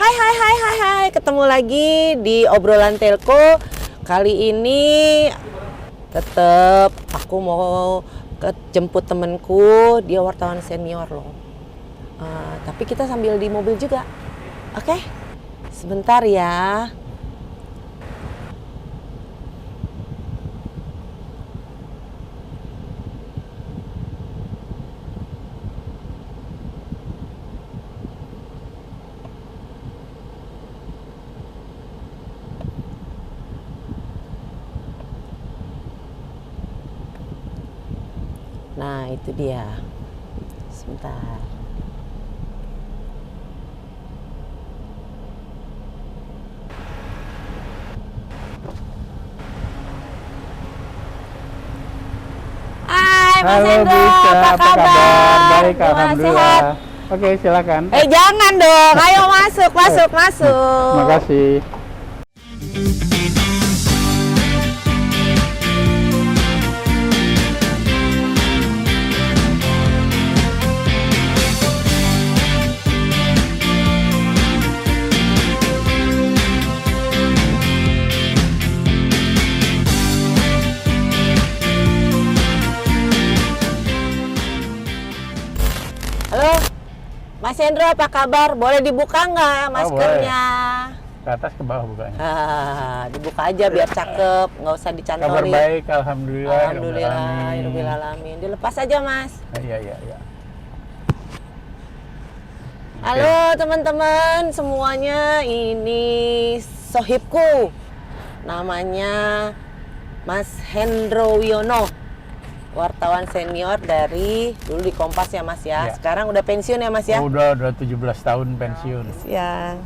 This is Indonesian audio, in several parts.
Hai, ketemu lagi di obrolan telco. Kali ini tetap aku mau jemput temenku, dia wartawan senior loh. Tapi kita sambil di mobil juga. Oke, sebentar ya. Nah, itu dia. Sebentar. Hai, Mas Halo Hendro, Bisa, apa kabar? Baik, Gimana, alhamdulillah. sehat? Oke, silakan. Jangan dong. Ayo masuk. Makasih. Halo, Mas Hendro, apa kabar? Boleh dibuka nggak maskernya? Ke atas ke bawah bukanya. Dibuka aja biar cakep, nggak usah dicantolin. Kabar baik, alhamdulillah. Alhamdulillah. Dilepas aja, Mas. Iya. Halo teman-teman semuanya, ini sohibku. Namanya Mas Hendro Wiono. Wartawan senior dari dulu di Kompas ya Mas ya. Ya. Sekarang udah pensiun ya Mas ya? Udah 17 tahun pensiun. Ya.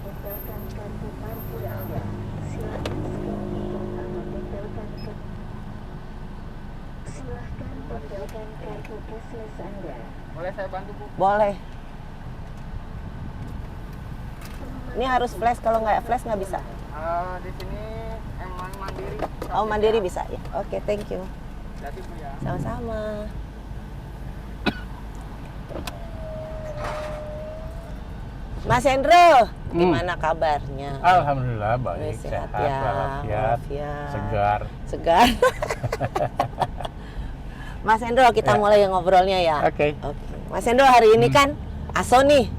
Boleh saya bantu, Bu? Boleh. Ini harus flash, kalau nggak flash nggak bisa. Di sini emang mandiri. Oh, mandiri bisa ya. Oke, thank you. Jadi, Bu ya. Sama-sama. Mas Hendro, gimana kabarnya? Alhamdulillah baik, Sehat sehat, ya, walafiat, walafiat. segar. Mas Hendro, kita Ya. mulai ngobrolnya ya. Oke. Mas Hendro, hari ini kan ASO nih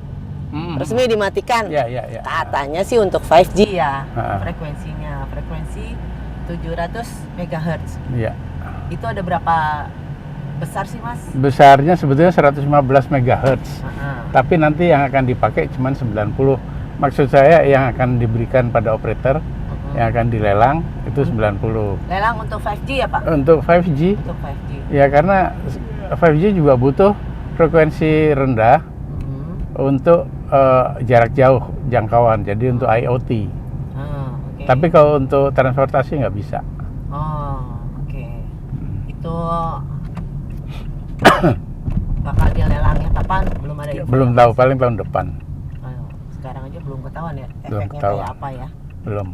resmi dimatikan. Ya. Katanya sih untuk 5G ya. Ha. Frekuensi 700 MHz. Iya. Itu ada berapa besar sih, Mas? Besarnya sebetulnya 115 MHz. Ha-ha. Tapi nanti yang akan dipakai cuma 90. Maksud saya yang akan diberikan pada operator yang akan dilelang itu 90. Lelang untuk 5G ya, Pak? Untuk 5G, Untuk 5G. ya karena 5G juga butuh frekuensi rendah untuk jarak jauh jangkauan. Jadi untuk IoT. Oke. Tapi kalau untuk transportasi nggak bisa. Oh, oke. Itu bakal dilelangnya kapan? Belum ada info. Belum tahu, paling tahun depan. Sekarang aja belum ketahuan ya Belum efeknya ketahuan. kayak apa ya. Belum.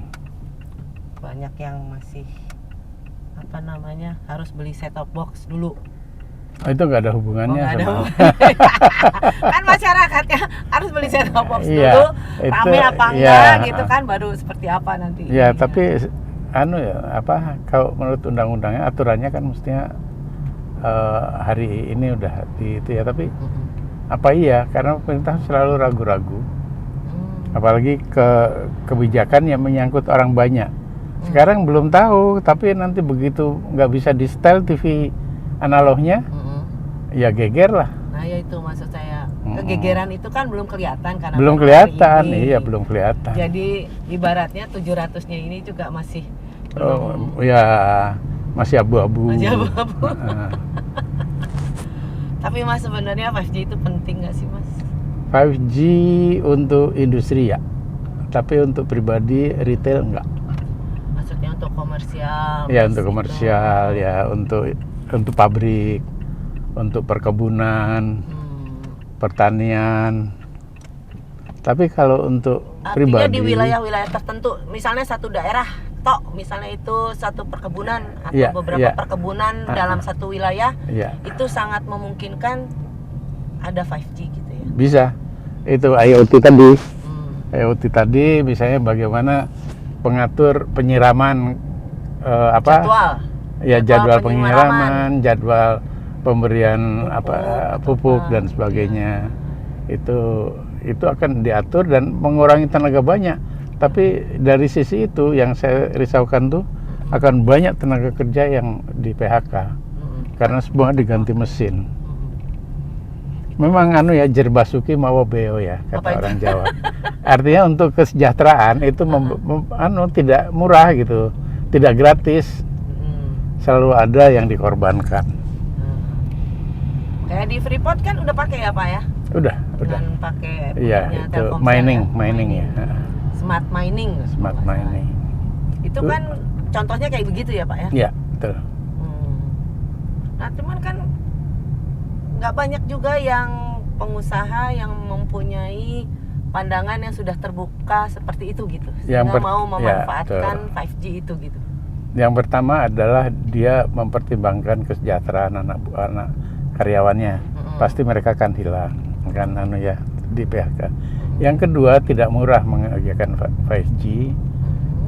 Banyak yang masih apa namanya harus beli set top box dulu. Oh, itu nggak ada hubungannya Nggak ada sama. kan masyarakatnya harus beli set top box Iya, dulu, itu, rame apa iya. enggak gitu kan, baru seperti apa nanti. Ya, tapi kalau menurut undang-undangnya aturannya kan mestinya hari ini udah itu ya, tapi apa iya, karena pemerintah selalu ragu-ragu, apalagi kebijakan yang menyangkut orang banyak. Sekarang belum tahu, tapi nanti begitu nggak bisa di setel TV analognya, ya geger lah. Nah ya itu maksud saya, kegegeran itu kan belum kelihatan karena Belum baru kelihatan, hari ini. iya belum kelihatan. Jadi ibaratnya 700-nya ini juga masih Oh, ya masih abu-abu. Masih abu-abu. Nah, Tapi Mas, sebenarnya 5G itu penting nggak sih Mas? 5G untuk industri ya, tapi untuk pribadi retail enggak. Maksudnya untuk komersial? Ya Mas, untuk itu. komersial, ya untuk pabrik, untuk perkebunan, pertanian. Tapi kalau untuk Artinya pribadi di wilayah-wilayah tertentu, misalnya satu daerah, misalnya itu satu perkebunan atau Iya, beberapa iya. perkebunan dalam satu wilayah, ya itu sangat memungkinkan ada 5G gitu ya. bisa. Itu IoT tadi. IoT tadi misalnya bagaimana pengatur penyiraman Jadwal. ya Jadwal jadwal penyiraman. penyiraman, jadwal pemberian pupuk dan Iya. sebagainya. Itu akan diatur dan mengurangi tenaga banyak. Tapi dari sisi itu yang saya risaukan tuh akan banyak tenaga kerja yang di PHK karena semua diganti mesin. Memang ya jerbasuki mawa beo ya kata Apa itu? orang Jawa. Artinya untuk kesejahteraan itu tidak murah gitu, tidak gratis, selalu ada yang dikorbankan. Kayak di Freeport kan udah pakai ya Pak ya? Udah. Dengan pakai Iya, punya itu Telkomsel mining ya. Smart mining. Smart kalau nggak salah. mining. Itu kan contohnya kayak begitu ya Pak ya? Iya, betul. Nah cuman kan nggak banyak juga yang pengusaha yang mempunyai pandangan yang sudah terbuka seperti itu gitu, sehingga mau memanfaatkan 5G itu gitu. Yang pertama adalah dia mempertimbangkan kesejahteraan anak karyawannya. Pasti mereka akan hilang kan di PHK. Yang kedua, tidak murah mengerjakan 5G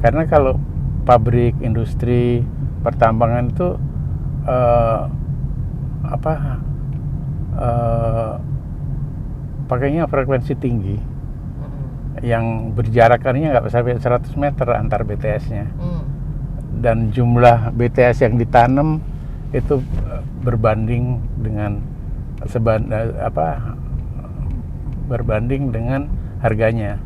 karena kalau pabrik, industri, pertambangan itu pakainya frekuensi tinggi yang berjarak nggak sampai 100 meter antar BTS-nya. Dan jumlah BTS yang ditanam itu berbanding dengan harganya.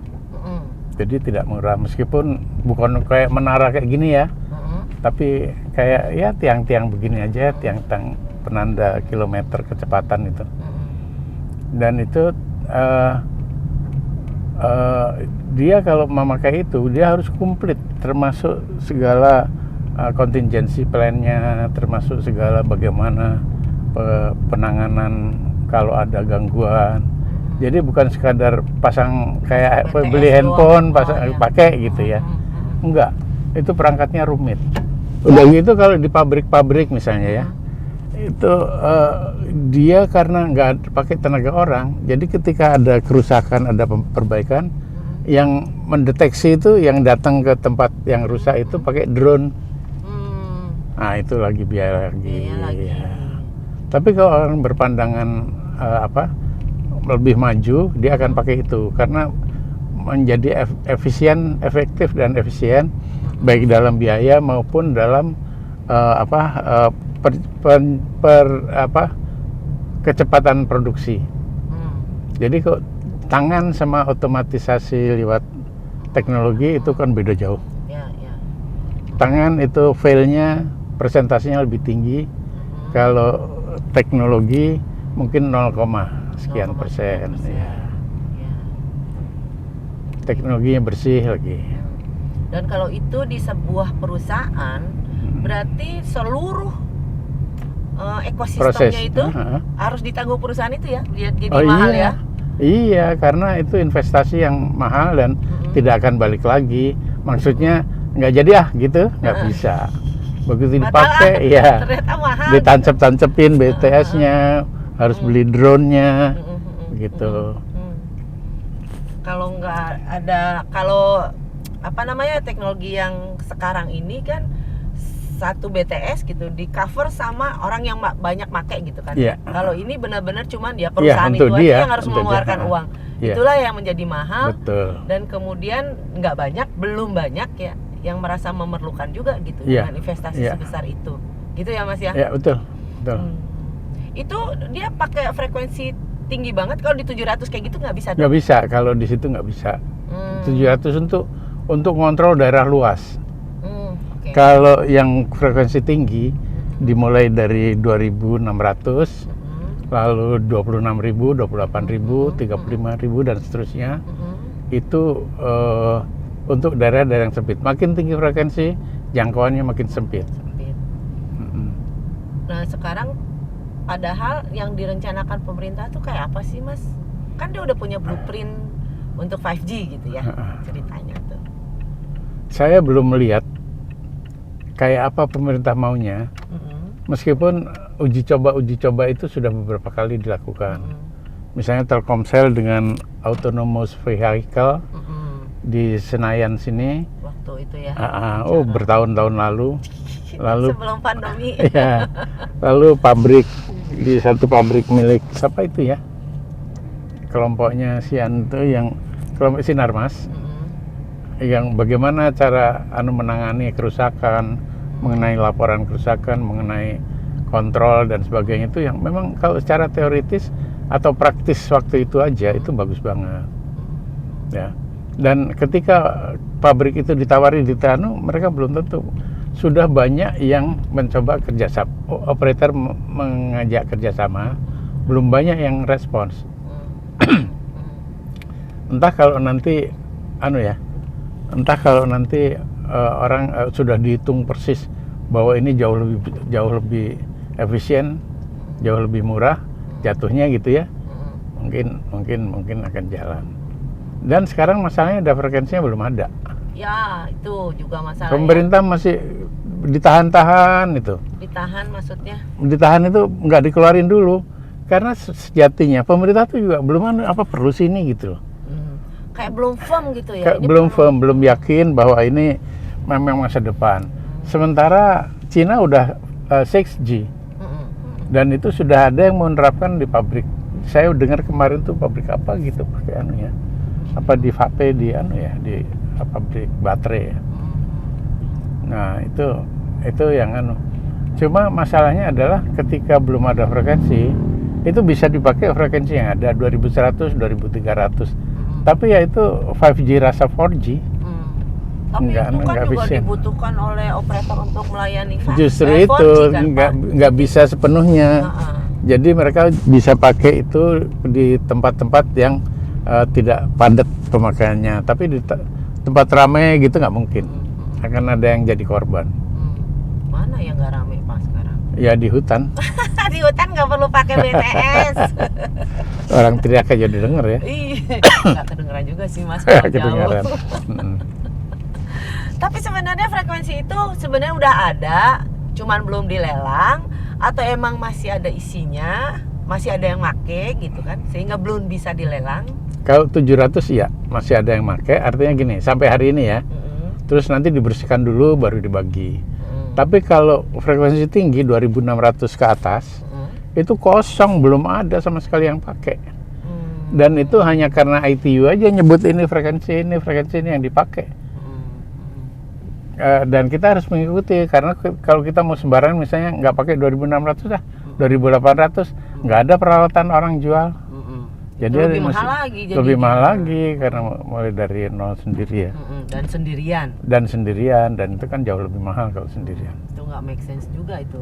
Jadi tidak murah, meskipun bukan kayak menara kayak gini ya, tapi kayak ya tiang-tiang begini aja, tiang-tiang penanda kilometer kecepatan itu. Dan itu dia kalau memakai itu dia harus komplit, termasuk segala contingency plan-nya, termasuk segala bagaimana penanganan kalau ada gangguan. Jadi bukan sekadar pasang kayak BTS beli handphone, doang. pakai gitu ya. Enggak, itu perangkatnya rumit. Udah gitu kalau di pabrik-pabrik misalnya ya, itu dia karena nggak pakai tenaga orang, jadi ketika ada kerusakan, ada perbaikan, yang mendeteksi itu yang datang ke tempat yang rusak itu pakai drone. Nah itu lagi biaya lagi. Ya. Tapi kalau orang berpandangan lebih maju, dia akan pakai itu karena menjadi efektif dan efisien baik dalam biaya maupun dalam kecepatan produksi. Jadi kok tangan sama otomatisasi lewat teknologi itu kan beda jauh. Tangan itu fail-nya persentasenya lebih tinggi. Kalau teknologi mungkin 0, sekian persen. Ya. Teknologinya bersih lagi. Dan kalau itu di sebuah perusahaan, berarti seluruh ekosistemnya itu harus ditanggung perusahaan itu ya, jadi mahal ya. Iya, karena itu investasi yang mahal dan tidak akan balik lagi. Maksudnya nggak jadi gitu, nggak bisa. Begitu dipakai, ya ditancep-tancepin BTS-nya, harus beli drone-nya, gitu. Kalau nggak ada, teknologi yang sekarang ini kan satu BTS gitu di cover sama orang yang banyak make gitu kan. Kalau ini benar-benar cuman dia perusahaan itu aja yang harus mengeluarkan uang. Itulah yang menjadi mahal. Betul. Dan kemudian belum banyak ya yang merasa memerlukan juga gitu dengan investasi sebesar itu. Gitu ya Mas ya? Iya, betul. Itu dia pakai frekuensi tinggi banget, kalau di 700 kayak gitu nggak bisa dong? Nggak bisa, kalau di situ nggak bisa. 700 untuk kontrol daerah luas. Okay. Kalau yang frekuensi tinggi dimulai dari 2.600, lalu 26.000, 28.000, 35.000 dan seterusnya. Itu untuk daerah-daerah yang sempit. Makin tinggi frekuensi, jangkauannya makin sempit. Nah sekarang padahal yang direncanakan pemerintah tuh kayak apa sih Mas? Kan dia udah punya blueprint untuk 5G gitu ya ceritanya tuh. Saya belum melihat kayak apa pemerintah maunya. Meskipun uji coba itu sudah beberapa kali dilakukan. Misalnya Telkomsel dengan autonomous vehicle di Senayan sini. Waktu itu ya. Oh, bertahun-tahun lalu. Lalu sebelum pandemi. ya, lalu pabrik di satu pabrik milik siapa itu ya? Kelompoknya Sian itu yang kelompok Sinarmas. Yang bagaimana cara menangani kerusakan, mengenai laporan kerusakan, mengenai kontrol dan sebagainya, itu yang memang kalau secara teoritis atau praktis waktu itu aja itu bagus banget. Ya. Dan ketika pabrik itu ditawari di Tanu, mereka belum tentu. Sudah banyak yang mencoba kerjasama, operator mengajak kerjasama, belum banyak yang respons. Entah kalau nanti orang sudah dihitung persis bahwa ini jauh lebih efisien, jauh lebih murah jatuhnya gitu ya. Mungkin akan jalan. Dan sekarang masalahnya ada frekuensinya belum ada. Ya, itu juga masalah. Pemerintah masih ditahan-tahan itu. Ditahan maksudnya? Ditahan itu nggak dikeluarin dulu. Karena sejatinya pemerintah tuh juga belum perlu sini gitu loh. Kayak belum firm gitu ya? Belum yakin bahwa ini memang masa depan. Sementara Cina udah 6G. Dan itu sudah ada yang menerapkan di pabrik. Saya dengar kemarin tuh pabrik apa gitu pakai apa di vape di di pabrik baterai ya. Nah, itu yang Cuma masalahnya adalah ketika belum ada frekuensi, itu bisa dipakai frekuensi yang ada 2100, 2300. Tapi ya itu 5G rasa 4G. Tapi itu kan juga dibutuhkan oleh operator untuk melayani 5G. Justru itu nggak bisa sepenuhnya. Jadi mereka bisa pakai itu di tempat-tempat yang tidak padat pemakaiannya. Tapi di tempat ramai gitu nggak mungkin. Akan ada yang jadi korban. Mana yang nggak ramai Pak sekarang? Ya di hutan. Di hutan nggak perlu pakai BTS. Orang teriak aja didengar ya. Iya, nggak kedengeran juga sih Mas kalau kedengeran. jauh. Tapi sebenarnya frekuensi itu sebenarnya udah ada, cuman belum dilelang, atau emang masih ada isinya, masih ada yang make gitu kan, sehingga belum bisa dilelang. Kalau 700 ya masih ada yang make, artinya gini, sampai hari ini ya. Terus nanti dibersihkan dulu baru dibagi. Tapi kalau frekuensi tinggi 2600 ke atas, itu kosong, belum ada sama sekali yang pakai. Dan itu hanya karena ITU aja nyebut ini frekuensi ini yang dipakai. Dan kita harus mengikuti, karena kalau kita mau sembarangan misalnya nggak pakai 2600 dah, 2800, nggak ada peralatan orang jual. Jadi lebih mahal lagi karena mulai dari nol sendiri ya. Dan sendirian dan itu kan jauh lebih mahal kalau sendirian. Itu nggak make sense juga itu.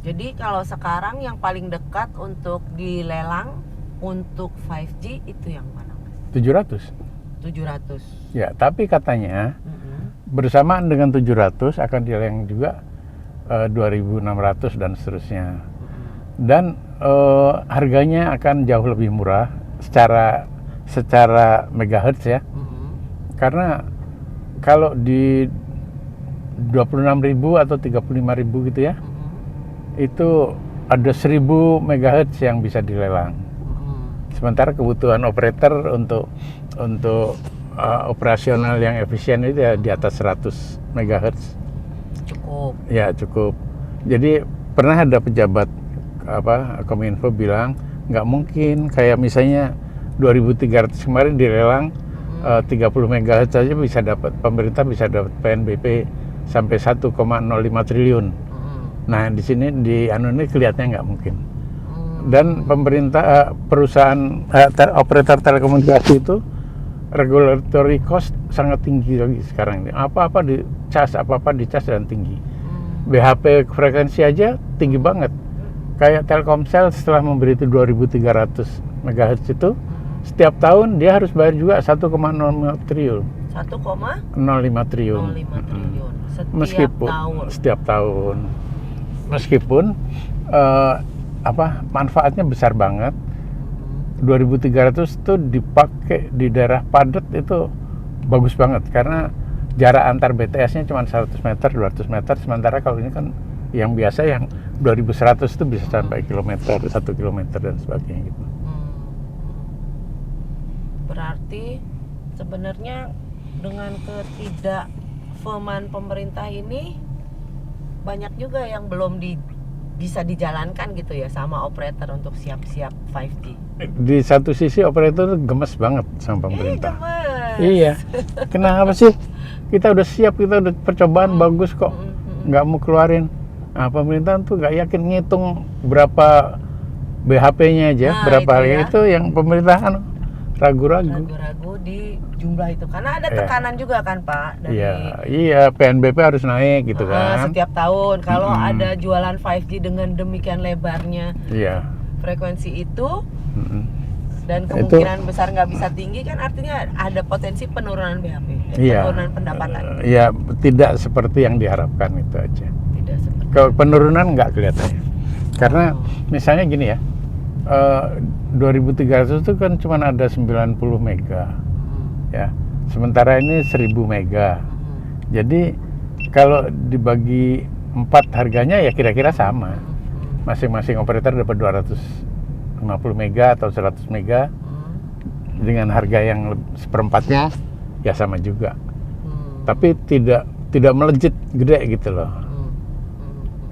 Jadi kalau sekarang yang paling dekat untuk dilelang untuk 5G itu yang mana Mas? 700. Ya, tapi katanya bersamaan dengan 700 akan dilelang juga 2600 dan seterusnya. Dan harganya akan jauh lebih murah secara megahertz ya. Karena kalau di 26.000 atau 35.000 gitu ya, itu ada 1000 megahertz yang bisa dilelang. Sementara kebutuhan operator untuk operasional yang efisien itu ya di atas 100 megahertz. Cukup. Ya, cukup. Jadi pernah ada pejabat Kominfo bilang nggak mungkin kayak misalnya 2300 kemarin dilelang 30 MHz saja bisa dapat, pemerintah bisa dapat PNBP sampai 1,05 triliun. Nah di sini ini kelihatannya nggak mungkin. Dan pemerintah perusahaan operator telekomunikasi itu regulatory cost sangat tinggi lagi sekarang ini. Apa-apa dicas dan tinggi. BHP frekuensi aja tinggi banget. Kayak Telkomsel setelah memberi itu 2300 MHz itu setiap tahun dia harus bayar juga 1,05 triliun. 1,05 triliun. Setiap tahun. Meskipun manfaatnya besar banget. 2300 itu dipakai di daerah padat itu bagus banget karena jarak antar BTS-nya cuma 100 meter, 200 meter, sementara kalau ini kan yang biasa yang 2100 itu bisa sampai kilometer, 1 kilometer dan sebagainya gitu. Berarti sebenarnya dengan ketidakfirman pemerintah ini banyak juga yang belum bisa dijalankan gitu ya sama operator untuk siap-siap 5G. Di satu sisi operator gemes banget sama pemerintah. Gemes. Iya. Kenapa sih? Kita udah siap, kita udah percobaan bagus kok. Nggak mau keluarin. Nah, pemerintah tuh nggak yakin ngitung berapa BHP-nya aja, Nah, berapa itu harga ya. itu yang pemerintah kan ragu-ragu. Ragu-ragu di jumlah itu karena ada Iya. tekanan juga kan Pak dari Iya, PNBP harus naik gitu kan. setiap tahun kalau ada jualan 5G dengan demikian lebarnya Iya. frekuensi itu Mm-mm. dan Itu- kemungkinan besar nggak bisa tinggi kan artinya ada potensi penurunan BHP, Iya. penurunan pendapatan. Iya, tidak seperti yang diharapkan itu aja. Tidak seperti Kalau penurunan nggak kelihatannya. Karena misalnya gini ya, 2300 itu kan cuma ada 90 mega. Ya. Sementara ini 1000 mega. Jadi kalau dibagi 4 harganya ya kira-kira sama. Masing-masing operator dapat 250 mega atau 100 mega dengan harga yang seperempatnya ya sama juga. Tapi tidak melejit gede gitu loh.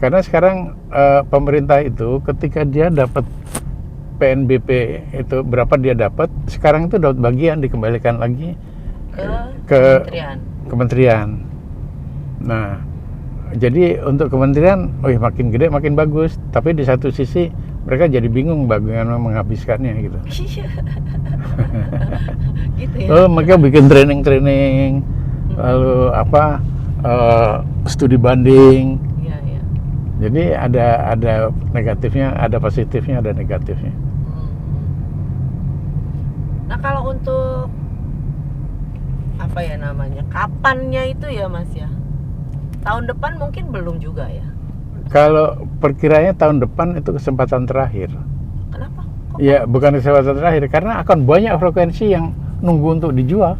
Karena sekarang pemerintah itu ketika dia dapat PNBP itu berapa dia dapat, sekarang itu dapat bagian dikembalikan lagi ke kementerian. Nah, jadi untuk kementerian, makin gede makin bagus. Tapi di satu sisi mereka jadi bingung bagaimana menghabiskannya gitu. Gitu ya. Mereka bikin training, lalu studi banding. Iya, iya. Jadi ada negatifnya, ada positifnya, ada negatifnya. Nah kalau untuk apa ya namanya, kapannya itu ya Mas ya? Tahun depan mungkin belum juga ya? Kalau perkiranya tahun depan itu kesempatan terakhir. Kenapa? Kok? Ya, bukan kesempatan terakhir, karena akan banyak frekuensi yang nunggu untuk dijual.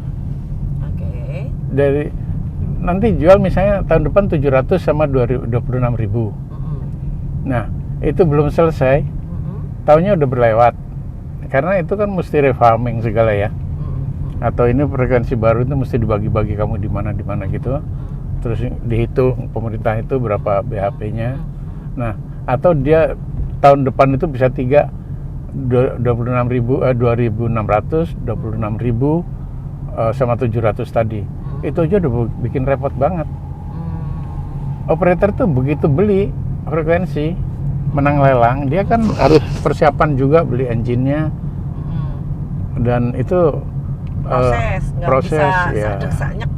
Oke. Dari nanti jual misalnya tahun depan 700 sama 26.000. Nah, itu belum selesai. Tahunnya udah berlewat. Karena itu kan mesti refarming segala ya. Atau ini frekuensi baru itu mesti dibagi-bagi kamu di mana gitu. Terus dihitung pemerintah itu berapa BHP-nya. Nah, atau dia tahun depan itu bisa 26.000, 2.600, 26.000 sama 700 tadi. Itu aja udah bikin repot banget. Operator tuh begitu beli frekuensi, menang lelang, dia kan harus persiapan juga beli engine-nya. Dan itu Nggak proses bisa ya. sadek-sadek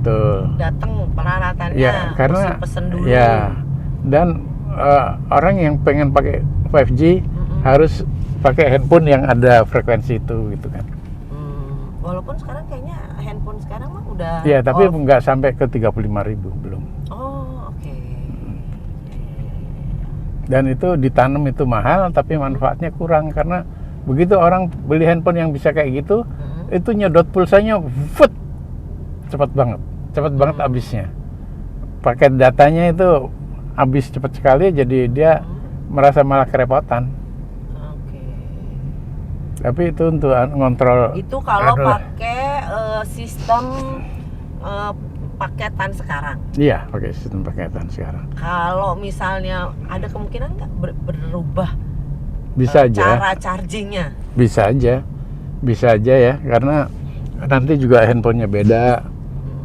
Tuh. datang peralatannya, Ya, karena mesti pesen dulu. ya, dan orang yang pengen pakai 5G harus pakai handphone yang ada frekuensi itu gitu kan. Walaupun sekarang kayaknya handphone sekarang mah udah Ya, tapi off. nggak sampai ke 35.000 belum. Oh, oke. Dan itu ditanam itu mahal, tapi manfaatnya kurang karena begitu orang beli handphone yang bisa kayak gitu, itu nyedot pulsanya, cepat banget habisnya. Paket datanya itu habis cepat sekali, jadi dia merasa malah kerepotan. Oke. Tapi itu untuk ngontrol. Itu kalau adalah- pakai sistem paketan sekarang. Iya, pakai sistem paketan sekarang. Kalau misalnya ada kemungkinan nggak berubah Bisa aja, cara chargingnya? bisa aja ya, karena nanti juga handphonenya beda,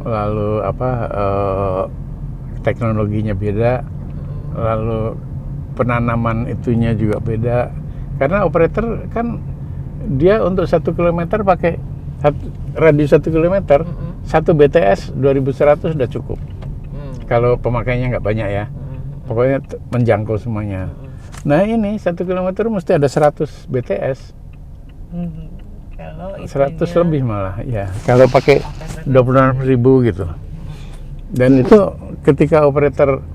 lalu teknologinya beda, lalu penanaman itunya juga beda. Karena operator kan dia untuk 1 kilometer pakai radius 1 kilometer, 1 BTS 2100 sudah cukup. Kalau pemakainya nggak banyak ya, pokoknya menjangkau semuanya. Nah ini 1 kilometer mesti ada 100 BTS. Kalau 100 itunya- lebih malah ya, kalau pakai 26.000 gitu. Dan itu ketika operator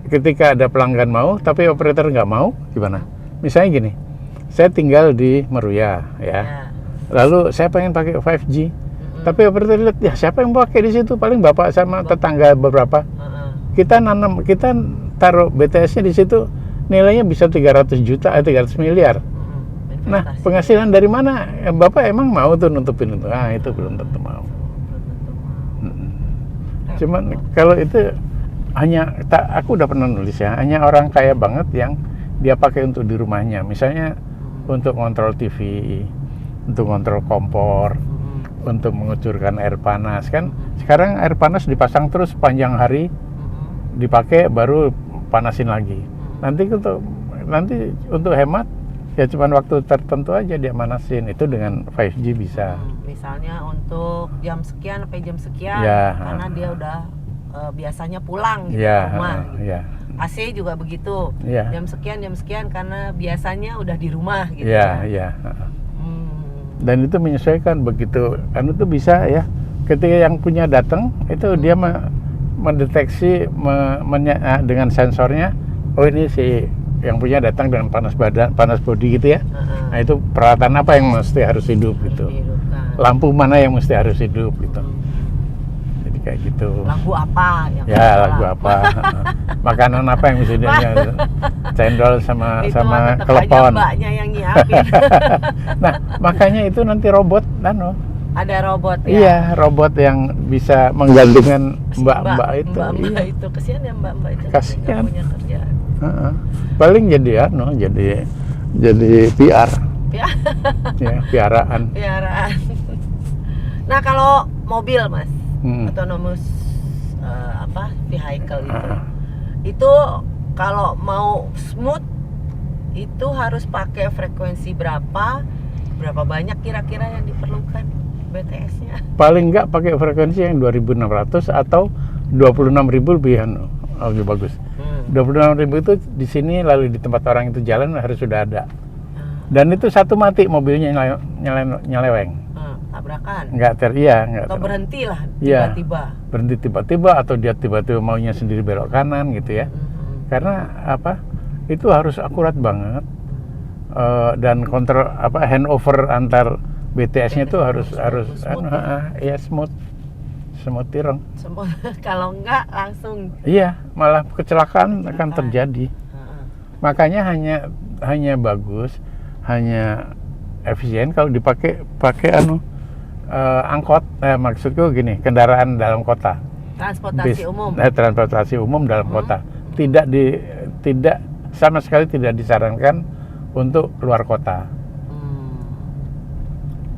ketika ada pelanggan mau tapi operator nggak mau, gimana? Misalnya gini, saya tinggal di Meruya ya, lalu saya pengen pakai 5G, tapi operator lihat ya siapa yang pakai di situ, paling bapak sama tetangga beberapa. Kita taruh BTS-nya di situ, nilainya bisa 300 juta, 300 miliar. Nah, investasi. penghasilan dari mana? Bapak emang mau tuh nutupin itu? Ah, itu belum tentu mau. Belum tentu mau. Mm-mm. Cuman kalau itu aku udah pernah nulis ya, hanya orang kaya banget yang dia pakai untuk di rumahnya. Misalnya untuk kontrol TV, untuk kontrol kompor, untuk mengucurkan air panas kan. Sekarang air panas dipasang terus sepanjang hari, dipakai baru panasin lagi. Nanti untuk hemat ya cuman waktu tertentu aja dia manasin. Itu dengan 5G bisa. Misalnya untuk jam sekian sampai jam sekian, Ya. karena dia udah biasanya pulang gitu Ya, ke rumah. ya. AC juga begitu. Ya. Jam sekian karena biasanya udah di rumah gitu. Ya, ya. Hmm. Dan itu menyesuaikan begitu. Kan itu bisa ya. Ketika yang punya datang itu dia mendeteksi dengan sensornya. Oh ini si yang punya datang dengan panas badan, panas bodi gitu ya. Nah itu peralatan apa yang mesti harus hidup gitu. Dihidupkan. Lampu mana yang mesti harus hidup gitu. Jadi kayak gitu. Lagu apa yang Ya lagu apa. Makanan apa yang mesti dia cendol sama itu tetap aja klepon. mbaknya yang nyiapin. Nah makanya itu nanti robot Ada robot ya. Iya, robot yang bisa menggantikan mbak-mbak itu. Mbak-mbak Iya. itu kesian ya mbak-mbak itu. Kasian. Nggak punya kerjaan. Paling jadi jadi PR. Ya, Ya, piaraan. piaraan. Nah, kalau mobil, Mas, autonomous vehicle itu. Itu kalau mau smooth itu harus pakai frekuensi berapa banyak kira-kira yang diperlukan BTS-nya? Paling enggak pakai frekuensi yang 2600 atau 26.000 lebih bagus. 26.000 itu di sini lalu di tempat orang itu jalan harus sudah ada. Dan itu satu mati mobilnya nyeleweng. Tabrakan. Enggak Atau berhenti lah Iya. tiba-tiba. Berhenti tiba-tiba atau dia tiba-tiba maunya sendiri belok kanan gitu ya. Karena itu harus akurat banget. Dan kontrol handover antar BTS-nya itu harus smooth tireng. Kalau enggak langsung Iya, malah kecelakaan akan terjadi. Makanya hanya bagus, hanya efisien kalau dipakai angkot. Maksudku gini, kendaraan dalam kota. Transportasi umum dalam kota. Tidak sama sekali tidak disarankan untuk luar kota.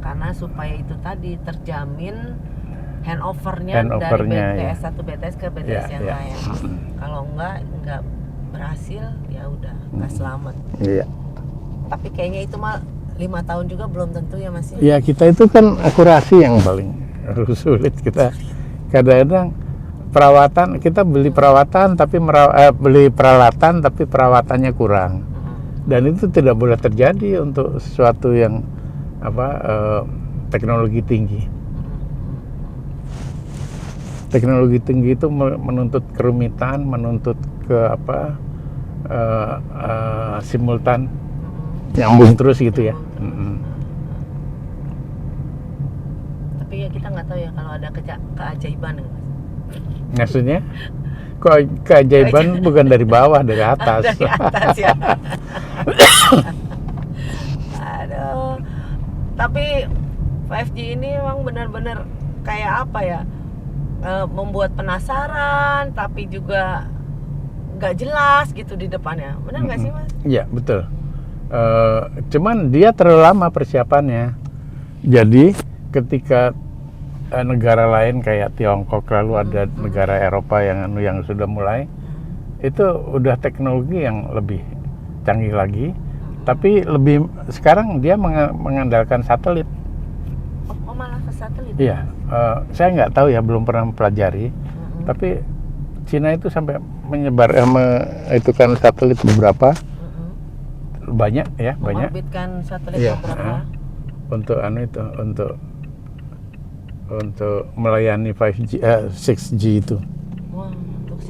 Karena supaya itu tadi terjamin handovernya dari BTS satu BTS ke BTS yang lain. Kalau enggak berhasil ya udah nggak selamat. Iya. Tapi kayaknya itu mah 5 tahun juga belum tentu ya Mas. Ya kita itu kan akurasi yang paling sulit. Kita kadang-kadang kita beli perawatan tapi beli peralatan tapi perawatannya kurang. Dan itu tidak boleh terjadi untuk sesuatu yang teknologi tinggi. Teknologi tinggi itu menuntut kerumitan, menuntut simultan, nyambung terus gitu ya. Tapi ya kita nggak tahu ya kalau ada keajaiban. Maksudnya? Keajaiban bukan dari bawah, dari atas. Dari atas ya. Aduh. Tapi 5G ini memang benar-benar kayak apa ya? Membuat penasaran, tapi juga nggak jelas gitu di depannya. Benar nggak sih Mas? Iya betul. Cuman dia terlalu lama persiapannya. Jadi ketika negara lain kayak Tiongkok lalu ada negara Eropa yang sudah mulai, itu udah teknologi yang lebih canggih lagi, tapi sekarang dia mengandalkan satelit. Oh malah ke satelit? Iya, saya nggak tahu ya, belum pernah mempelajari, tapi Cina itu sampai menyebar itu kan satelit beberapa, banyak ya, banyak. Mengorbitkan satelit beberapa. Untuk melayani 5G, 6G itu. Wow,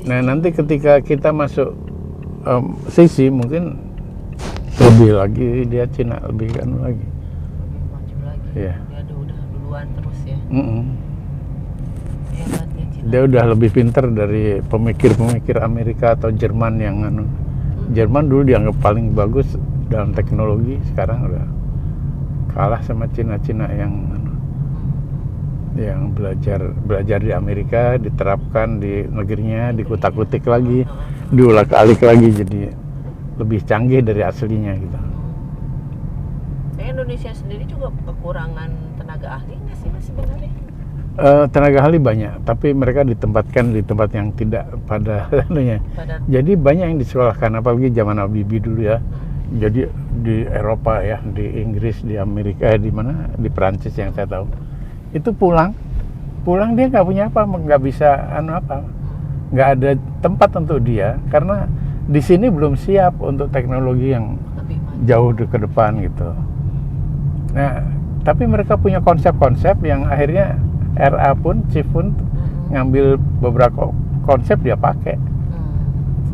nah nanti ketika kita masuk 6G mungkin lebih lagi dia Cina lebih lagi. Lebih maju lagi. Iya. Dia udah duluan terus ya. Hebat ya Cina. Dia udah lebih pintar dari pemikir-pemikir Amerika atau Jerman yang Jerman dulu dianggap paling bagus dalam teknologi, sekarang udah kalah sama Cina-Cina yang belajar di Amerika, diterapkan di negerinya, dikutak-kutik lagi, diulak-alik lagi, jadi lebih canggih dari aslinya gitu. Indonesia sendiri juga kekurangan tenaga ahli nggak sih Mas sebenarnya? Tenaga ahli banyak, tapi mereka ditempatkan di tempat yang tidak pada anunya. Jadi banyak yang disekolahkan, apalagi zaman Habibie dulu ya. Jadi di Eropa ya, di Inggris, di Amerika, di mana, di Perancis yang saya tahu. Itu pulang dia nggak punya apa, nggak bisa nggak ada tempat untuk dia karena di sini belum siap untuk teknologi yang jauh ke depan gitu. Nah, tapi mereka punya konsep-konsep yang akhirnya Chief pun ngambil beberapa konsep dia pakai.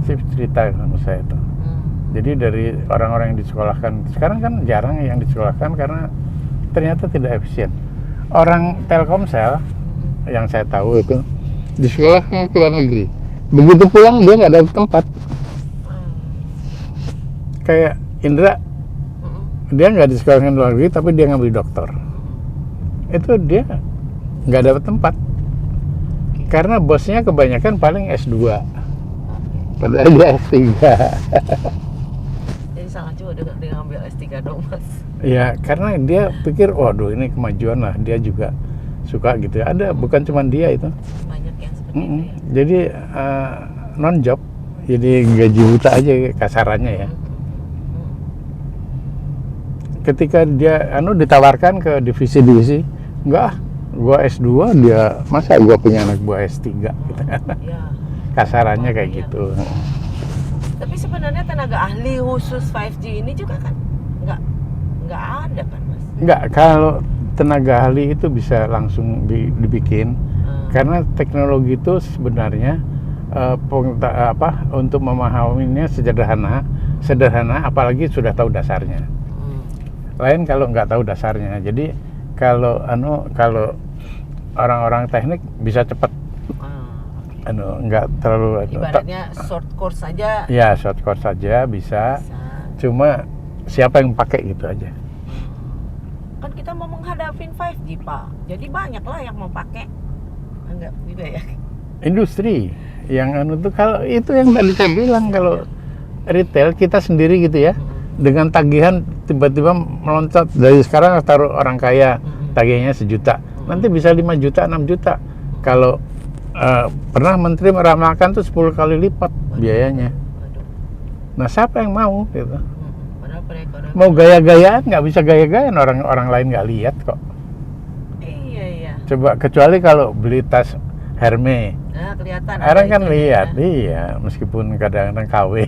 Chief cerita sama saya itu. Jadi dari orang-orang yang disekolahkan sekarang kan jarang yang disekolahkan karena ternyata tidak efisien. Orang Telkomsel yang saya tahu itu di sekolah ke luar negeri, begitu pulang dia nggak ada tempat. Kayak Indra, dia nggak disekolahkan luar negeri tapi dia ngambil doktor, itu dia nggak dapat tempat karena bosnya kebanyakan paling S2 padahal dia S3. Jadi salah juga dia ngambil S3 dong Mas. Ya, karena dia pikir, waduh ini kemajuan lah, dia juga suka gitu. Ada, bukan cuma dia itu. Banyak yang seperti itu ya. Jadi non job, jadi gaji buta aja kasarannya ya. Ketika dia ditawarkan ke divisi-divisi, enggak, gua S2, dia masa gua punya anak gua S3 gitu kan. Ya. Kasarannya kayak gitu. Tapi sebenarnya tenaga ahli khusus 5G ini juga kan nggak ada kan Mas? Nggak, kalau tenaga ahli itu bisa langsung dibikin karena teknologi itu sebenarnya untuk memahaminya sederhana apalagi sudah tahu dasarnya. Lain kalau nggak tahu dasarnya. Jadi kalau orang-orang teknik bisa cepat, nggak terlalu ibaratnya short course saja. Ya, short course saja bisa. Cuma siapa yang pakai gitu aja. Kan kita mau menghadapi 5G Pak, jadi banyak lah yang mau pakai. Enggak juga ya. Industri yang tuh kalau itu yang tadi saya bilang, kalau retail kita sendiri gitu ya, dengan tagihan tiba-tiba meloncat dari sekarang taruh orang kaya tagihannya 1 juta, nanti bisa 5 juta 6 juta. Kalau pernah menteri meramalkan tuh 10 kali lipat biayanya. Nah, siapa yang mau gitu? Mau gaya-gayaan nggak bisa gaya-gayaan, orang lain nggak lihat kok. Iya. Coba kecuali kalau beli tas Hermes. Nah, kelihatan. Orang kan lihat, iya, meskipun kadang-kadang KW.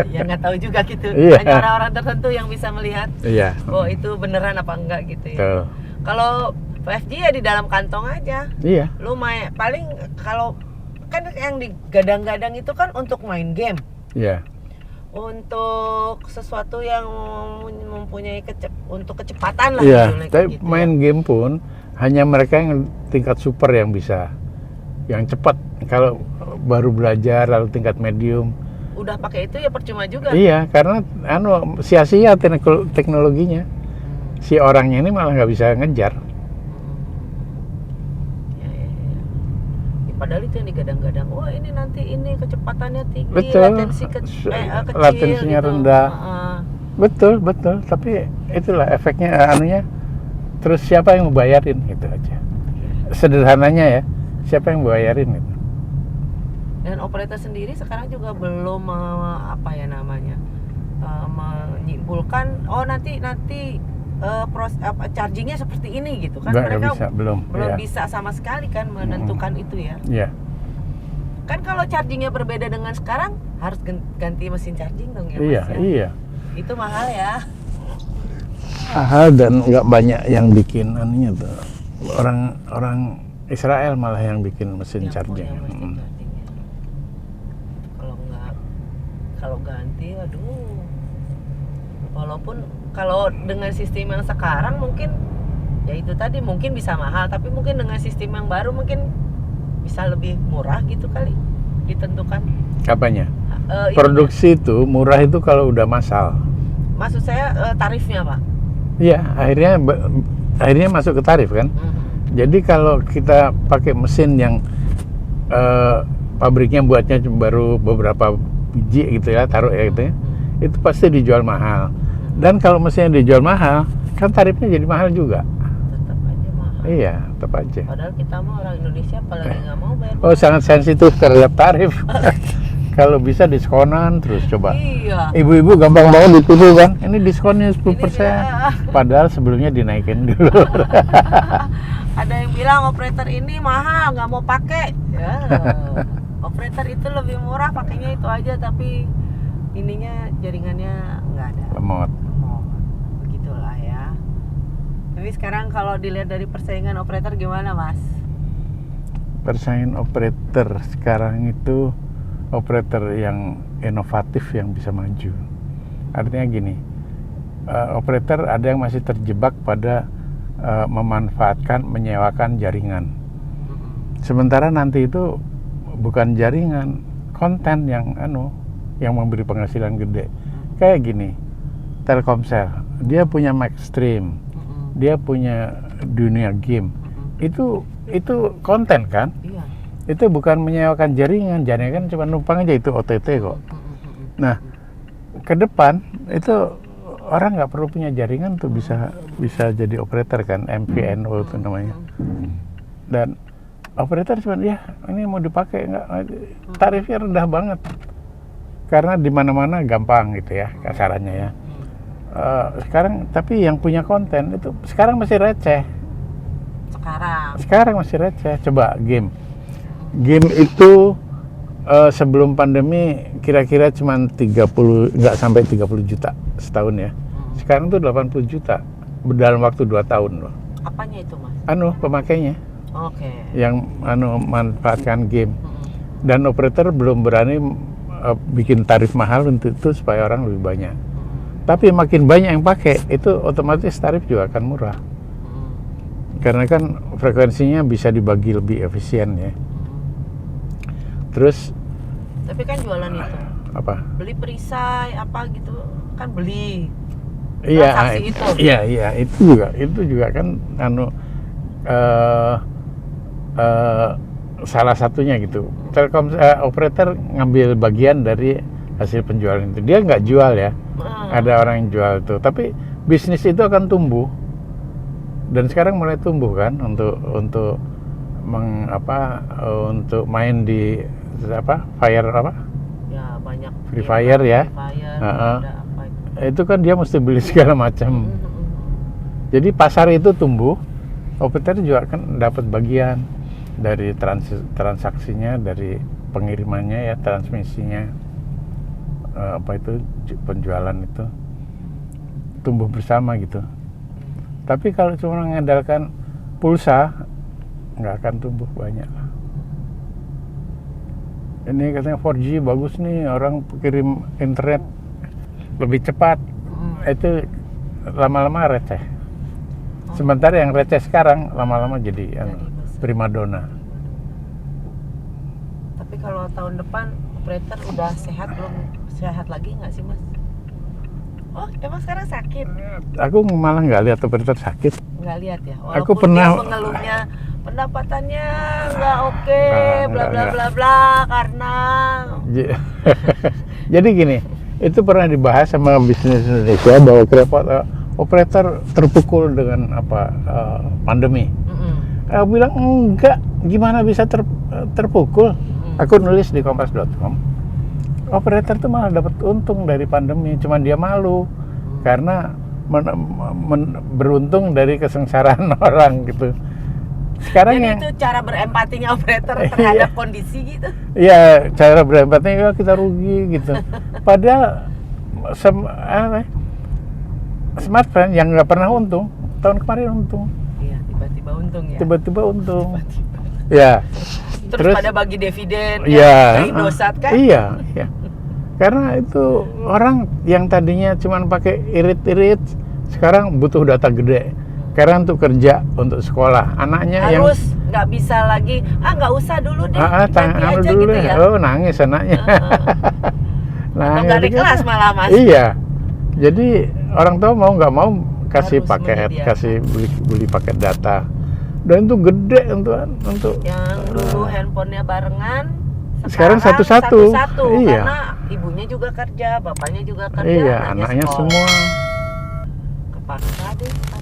Ya nggak tahu juga gitu. Iya. Hanya orang-orang tertentu yang bisa melihat. Iya. Oh itu beneran apa enggak gitu ya. Betul. Kalau 5G ya di dalam kantong aja. Iya. Lumayan. Paling kalau kan yang digadang-gadang itu kan untuk main game. Iya. Untuk sesuatu yang mempunyai untuk kecepatan lah. Iya. Gitu, Tapi gitu, main game pun hanya mereka yang tingkat super yang bisa, yang cepat. Kalau baru belajar lalu tingkat medium. Udah pakai itu ya percuma juga. Iya, karena sia-sia teknologinya. Si orangnya ini malah nggak bisa ngejar. Padahal itu yang digadang-gadang, wah ini nanti ini kecepatannya tinggi, betul. kecil, Latensinya gitu. rendah. Betul. Tapi itulah efeknya Terus siapa yang mau bayarin itu aja. Sederhananya ya, siapa yang mau bayarin itu. Dan operator sendiri sekarang juga belum menyimpulkan, oh nanti chargingnya seperti ini gitu kan. Mereka belum ya. bisa sama sekali kan menentukan itu ya. Iya. Kan kalau chargingnya berbeda dengan sekarang harus ganti mesin charging dong ya Mas. Iya, ya? iya. Itu mahal ya. Mahal dan nggak banyak yang bikin tuh. Orang Israel malah yang bikin mesin charging. Kalau ganti, aduh. Walaupun kalau dengan sistem yang sekarang mungkin ya itu tadi mungkin bisa mahal, tapi mungkin dengan sistem yang baru mungkin bisa lebih murah gitu kali ditentukan. Apanya? Produksi itu murah itu kalau udah massal. Maksud saya tarifnya Pak. Iya, akhirnya masuk ke tarif kan. Jadi kalau kita pakai mesin yang pabriknya buatnya baru beberapa biji gitu ya, taruh ya gitu ya, itu pasti dijual mahal. Dan kalau mesinnya dijual mahal, kan tarifnya jadi mahal juga. Tetap aja mahal. Iya, tetap aja. Padahal kita mah orang Indonesia apalagi nggak mau bayar. Oh, sangat sensitif terhadap tarif. Kalau bisa diskonan terus coba. Iya. Ibu-ibu gampang banget dituduh kan, ini diskonnya 10%. Ini dia. Padahal sebelumnya dinaikin dulu. Ada yang bilang operator ini mahal, nggak mau pakai. Ya. Operator itu lebih murah, pakainya itu aja, tapi ininya jaringannya nggak ada. Lemot. Oh, begitulah ya. Tapi sekarang kalau dilihat dari persaingan operator gimana, Mas? Persaingan operator sekarang itu operator yang inovatif yang bisa maju. Artinya gini, operator ada yang masih terjebak pada memanfaatkan, menyewakan jaringan. Sementara nanti itu bukan jaringan, konten yang memberi penghasilan gede. Kayak gini, Telkomsel, dia punya Maxstream, dia punya dunia game. Itu konten kan? Iya. Itu bukan menyewakan jaringan kan cuma numpang aja, itu OTT kok. Nah, ke depan itu orang nggak perlu punya jaringan tuh bisa jadi operator kan, MVNO itu namanya. Dan operator cuma ya ini mau dipakai nggak, tarifnya rendah banget karena di mana-mana gampang gitu ya kasarannya ya. Sekarang tapi yang punya konten itu sekarang masih receh. Sekarang masih receh. Coba game itu sebelum pandemi kira-kira cuma 30, nggak sampai 30 juta setahun ya. Sekarang tuh 80 juta dalam waktu 2 tahun loh. Apanya itu, Mas? Pemakainya. Oke. Yang manfaatkan game. Dan operator belum berani bikin tarif mahal untuk itu supaya orang lebih banyak. Tapi makin banyak yang pakai, itu otomatis tarif juga akan murah. Karena kan frekuensinya bisa dibagi lebih efisien ya. Terus tapi kan jualan itu apa? Beli perisai apa gitu kan beli. Iya, transaksi itu. Iya, itu juga kan salah satunya gitu. Telkom operator ngambil bagian dari hasil penjualan itu. Dia nggak jual ya. Ada orang yang jual itu. Tapi bisnis itu akan tumbuh. Dan sekarang mulai tumbuh kan untuk untuk main di Fire apa? Ya banyak. Free Fire ya. Ada apa itu kan dia mesti beli segala macam. Jadi pasar itu tumbuh, operator juga kan dapat bagian dari transaksinya, dari pengirimannya ya, transmisinya, penjualan itu tumbuh bersama gitu. Tapi kalau cuma mengandalkan pulsa, nggak akan tumbuh banyak. Ini katanya 4G bagus nih, orang kirim internet lebih cepat. Itu lama-lama receh. Sementara yang receh sekarang lama-lama jadi primadona. Tapi kalau tahun depan operator udah sehat belum sehat lagi nggak sih, Mas? Oh, emang sekarang sakit? Aku malah nggak lihat operator sakit. Nggak lihat ya? Walaupun Aku pernah dia mengeluhnya pendapatannya nggak oke, bla bla bla bla karena. Jadi gini, itu pernah dibahas sama bisnis Indonesia bahwa operator terpukul dengan pandemi. Aku bilang enggak, gimana bisa terpukul? Aku nulis di kompas.com, operator tuh malah dapat untung dari pandemi, cuman dia malu karena beruntung dari kesengsaraan orang gitu. Sekarang jadi yang itu cara berempatinya operator terhadap kondisi gitu. Iya, cara berempatinya kita rugi gitu. Padahal smartphone yang nggak pernah untung, tahun kemarin untung. Iya, tiba-tiba untung ya. Tiba-tiba untung. Ya. Terus pada bagi dividen, ya, Indosat kan? Iya. Karena itu orang yang tadinya cuma pakai irit-irit, sekarang butuh data gede. Karena untuk kerja, untuk sekolah, anaknya harus nggak bisa lagi, nggak usah dulu deh, nanti aja dulu gitu deh. ya. Oh, nangis anaknya. Atau nggak ada kelas malah, Mas. Iya. Jadi orang tua mau nggak mau kasih Harus paket, menyediakan. kasih beli paket data. Dan itu gede untuk Yang dulu handphonenya barengan, Sekarang satu-satu. Iya. Karena ibunya juga kerja, bapaknya juga kerja, iya, anaknya sekolah. semua. Kepaksa deh.